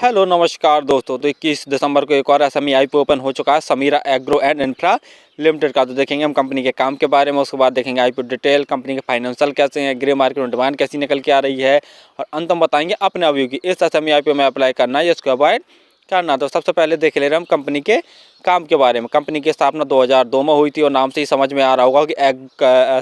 Hello नमस्कार दोस्तों। तो 21 दिसंबर को एक और एसएमई आईपीओ ओपन हो चुका है Sameera agro and infra limited का। तो देखेंगे हम कंपनी के काम के बारे में, उसके बाद देखेंगे आईपीओ डिटेल, कंपनी के फाइनेंशियल कैसे हैं, ग्रे मार्केट में डिमांड कैसी निकल के आ रही है, और अंत में बताएंगे अपने अभी की इस एसएमई आईपीओ में अप्लाई करना है या इसको अवॉइड करना। तो सबसे पहले देख ले रहे हैं हम कंपनी के काम के बारे में। कंपनी की स्थापना 2002 में हुई थी और नाम से ही समझ में आ रहा होगा कि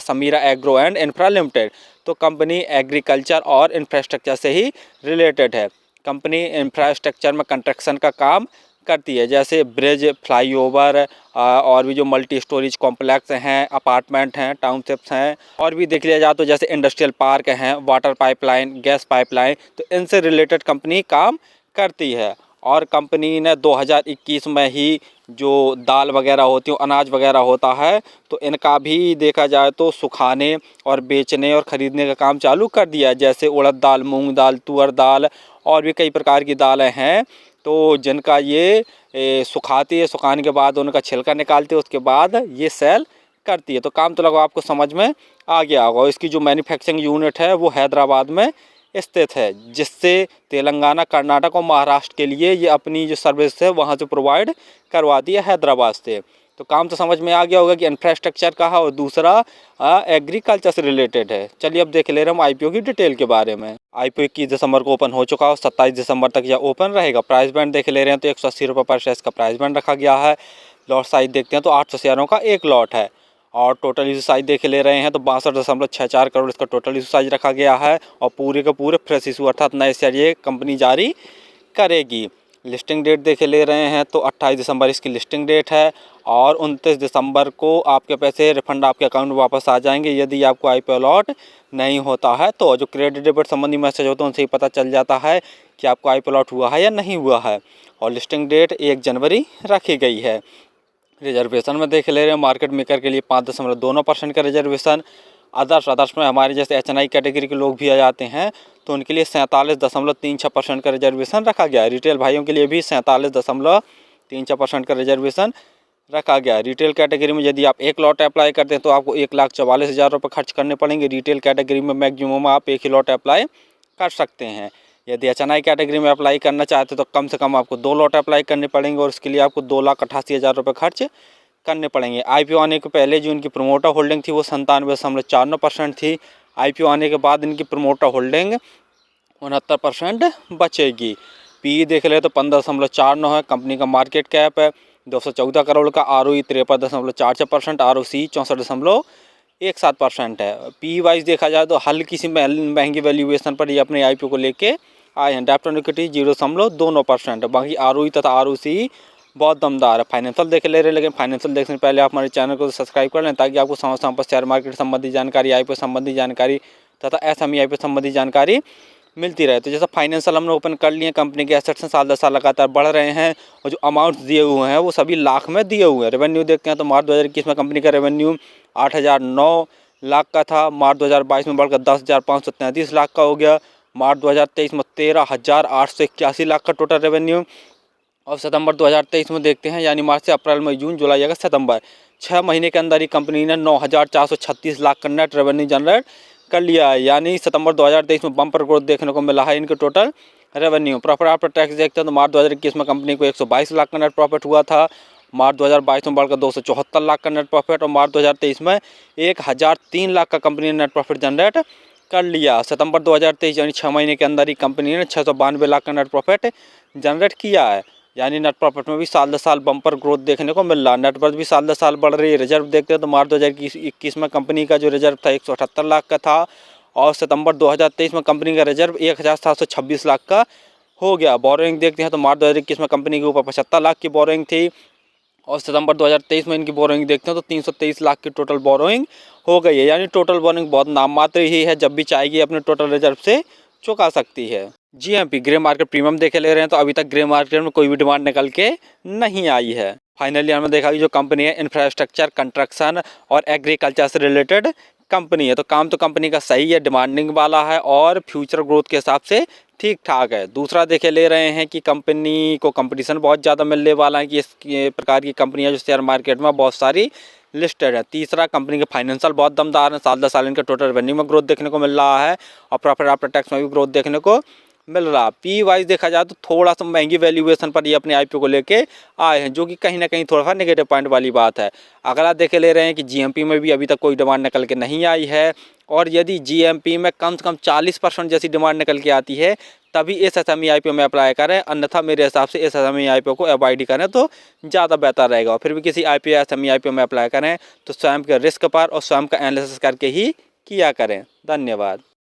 Sameera agro and infra limited. तो कंपनी एग्रीकल्चर और इंफ्रास्ट्रक्चर से ही रिलेटेड है। कंपनी इंफ्रास्ट्रक्चर में कंस्ट्रक्शन का काम करती है, जैसे ब्रिज, फ्लाईओवर और भी जो मल्टी स्टोरेज कॉम्प्लेक्स हैं, अपार्टमेंट हैं, टाउनशिप्स हैं, और भी देख लिया जाए तो जैसे इंडस्ट्रियल पार्क हैं, वाटर पाइपलाइन, गैस पाइपलाइन, तो इनसे रिलेटेड कंपनी काम करती है। और कंपनी ने 2021 में ही जो दाल वगैरह होती है, अनाज वगैरह होता है, तो इनका भी देखा जाए तो सुखाने और बेचने और ख़रीदने का काम चालू कर दिया है। जैसे उड़द दाल, मूंग दाल, तुअर दाल और भी कई प्रकार की दालें हैं, तो जिनका ये सुखाती है, सुखाने के बाद उनका छिलका निकालती है, उसके बाद ये सेल करती है। तो काम तो लगभग आपको समझ में आ गया होगा। इसकी जो मैन्युफैक्चरिंग यूनिट है वो हैदराबाद में स्थित है, जिससे तेलंगाना, कर्नाटक और महाराष्ट्र के लिए ये अपनी जो सर्विस है वहाँ से प्रोवाइड करवाती है हैदराबाद से। तो काम तो समझ में आ गया होगा कि इंफ्रास्ट्रक्चर का है और दूसरा एग्रीकल्चर से रिलेटेड है। चलिए अब देख ले रहे हम आईपीओ की डिटेल के बारे में। आईपीओ 21 दिसंबर को ओपन हो चुका है और 27 दिसंबर तक यह ओपन रहेगा। प्राइस बैंड देख ले रहे हैं तो 180 रुपये पर शेयर का प्राइस बैंड रखा गया है। लॉट साइज देखते हैं तो 800 शेयरों का एक लॉट है। और टोटल इशू साइज देख ले रहे हैं तो 62.64 करोड़ इसका टोटल इशू साइज रखा गया है। और पूरे के पूरे फ्रेश इशू अर्थात नए शेयर ये कंपनी जारी करेगी। लिस्टिंग डेट देख ले रहे हैं तो 28 दिसंबर इसकी लिस्टिंग डेट है और 29 दिसंबर को आपके पैसे रिफंड आपके अकाउंट में वापस आ जाएंगे यदि आपको आईपीओ अलॉट नहीं होता है। तो जो क्रेडिट डेबिट संबंधी मैसेज होते हैं उनसे ही पता चल जाता है कि आपको आईपीओ अलॉट हुआ है या नहीं हुआ है। और लिस्टिंग डेट 1 जनवरी रखी गई है। रिजर्वेशन में देख ले रहे हैं मार्केट मेकर के लिए 5.29% का रिजर्वेशन। अदर्स में हमारे जैसे एचएनआई कैटेगरी के लोग भी आ जाते हैं तो उनके लिए 47.36% का रिजर्वेशन रखा गया है। रिटेल भाइयों के लिए भी 47.36% का रिजर्वेशन रखा गया है। रिटेल कैटेगरी में यदि आप एक लॉट अप्लाई करते हैं तो आपको 1,44,000 रुपये खर्च करने पड़ेंगे। रिटेल कैटेगरी में मैक्सिमम आप एक ही लॉट अप्लाई कर सकते हैं। यदि एचएनआई कैटेगरी में अप्लाई करना चाहते तो कम से कम आपको 2 लॉट अप्लाई करने पड़ेंगे और उसके लिए आपको 2,88,000 रुपये खर्च करने पड़ेंगे। आईपीओ आने के पहले जो इनकी प्रमोटर होल्डिंग थी वो 97.49% थी। आईपीओ आने के बाद इनकी प्रमोटर होल्डिंग 69% बचेगी। पी देख ले तो 15.49 है। कंपनी का मार्केट कैप है 214 करोड़ का। आरओई 53.46%, आरओसी 64.17% है। पी वाइज देखा जाए तो हल्की सी महंगी वैल्यूएशन पर ये अपने आईपीओ को लेके आए हैं। डेब्ट ऑन इक्विटी 0.2% है। बाकी आरओई तथा आरओसी बहुत दमदार है। फाइनेंशियल देख ले रहे हैं, लेकिन फाइनेंशियल देखने से पहले आप हमारे चैनल को सब्सक्राइब कर लें ताकि आपको समय समय पर शेयर मार्केट संबंधी जानकारी, आईपीओ संबंधी जानकारी तथा एसएमई आईपीओ संबंधी जानकारी मिलती रहे। तो जैसा फाइनेंशियल हमने ओपन कर लिए, कंपनी के एसेट्स हैं साल दर साल लगातार बढ़ रहे हैं और जो अमाउंट्स दिए हुए हैं वो सभी लाख में दिए हुए हैं। रेवेन्यू देखते हैं तो मार्च 2021 में कंपनी का रेवेन्यू 8,009 लाख का था। मार्च 2022 में बढ़कर 10,533 लाख का हो गया। मार्च 2023 में 13,881 लाख का टोटल रेवेन्यू। और सितंबर 2023 में देखते हैं, यानी मार्च से अप्रैल, मई, जून, जुलाई, अगस्त, सितंबर 6 महीने के अंदर ही कंपनी ने 9,436 लाख का नेट रेवेन्यू जनरेट कर लिया है। यानी सितंबर 2023 में बम्पर ग्रोथ देखने को मिला है इनके total revenue. Profit after tax देखते हैं तो मार्च 2021 में कंपनी को 122 लाख का नेट प्रॉफिट हुआ था। मार्च 2022 में बढ़कर 274 लाख का नेट प्रॉफिट और मार्च 2023 में 1,003 लाख का कंपनी ने नेट प्रॉफिट जनरेट कर लिया। सितंबर 2023 यानी 6 महीने के अंदर ही कंपनी ने 692 लाख का नेट प्रॉफिट जनरेट किया है। यानी नेट प्रॉफिट में भी साल दर साल बम्पर ग्रोथ देखने को मिल रहा है। नेटवर्थ भी साल दर साल बढ़ रही है। रिजर्व देखते हैं तो मार्च 2021 में कंपनी का जो रिजर्व था 178 लाख का था और सितंबर 2023 में कंपनी का रिजर्व 1,726 लाख का हो गया। बोरोइंग देखते हैं तो मार्च 2021 में कंपनी के ऊपर 75 लाख की बोरोइंग थी और सितंबर 2023 में इनकी बोरोइंग देखते हैं तो 323 लाख की टोटल बोरोइंग हो गई है। यानी टोटल बोरोइंग बहुत नाम मात्र ही है, जब भी चाहेगी अपने टोटल रिजर्व से चुका सकती है। जीएमपी ग्रे मार्केट प्रीमियम देखे ले रहे हैं तो अभी तक ग्रे मार्केट में कोई भी डिमांड निकल के नहीं आई है। फाइनली हमने देखा कि जो कंपनी है इंफ्रास्ट्रक्चर, कंस्ट्रक्शन और एग्रीकल्चर से रिलेटेड कंपनी है। तो काम तो कंपनी का सही है, डिमांडिंग वाला है और फ्यूचर ग्रोथ के हिसाब से ठीक ठाक है। दूसरा देखे ले रहे हैं कि कंपनी को कंपटीशन बहुत ज़्यादा मिलने वाला है कि इस प्रकार की कंपनियां जो शेयर मार्केट में बहुत सारी लिस्टेड है। तीसरा, कंपनी के फाइनेंशियल बहुत दमदार है। साल दर साल इनके टोटल रेवेन्यू में ग्रोथ देखने को मिल रहा है और प्रॉफिट आफ्टर टैक्स में भी ग्रोथ देखने को मिल रहा। पी वाइज देखा जाए तो थोड़ा सा महंगी वैल्यूएशन पर ये अपने आईपीओ को लेके आए हैं, जो कि कहीं ना कहीं थोड़ा सा नेगेटिव पॉइंट वाली बात है। अगर आप देखे ले रहे हैं कि जीएमपी में भी अभी तक कोई डिमांड निकल के नहीं आई है, और यदि जीएमपी में कम से कम 40% जैसी डिमांड निकल के आती है तभी इस एसएमई आईपीओ में अप्लाई करें, अन्यथा मेरे हिसाब से इस एसएमई आईपीओ को अवॉइड करें तो ज़्यादा बेहतर रहेगा। और फिर भी किसी आईपीओ एसएमई आईपीओ में अप्लाई करें तो स्वयं के रिस्क पर और स्वयं का एनालिसिस करके ही किया करें। धन्यवाद।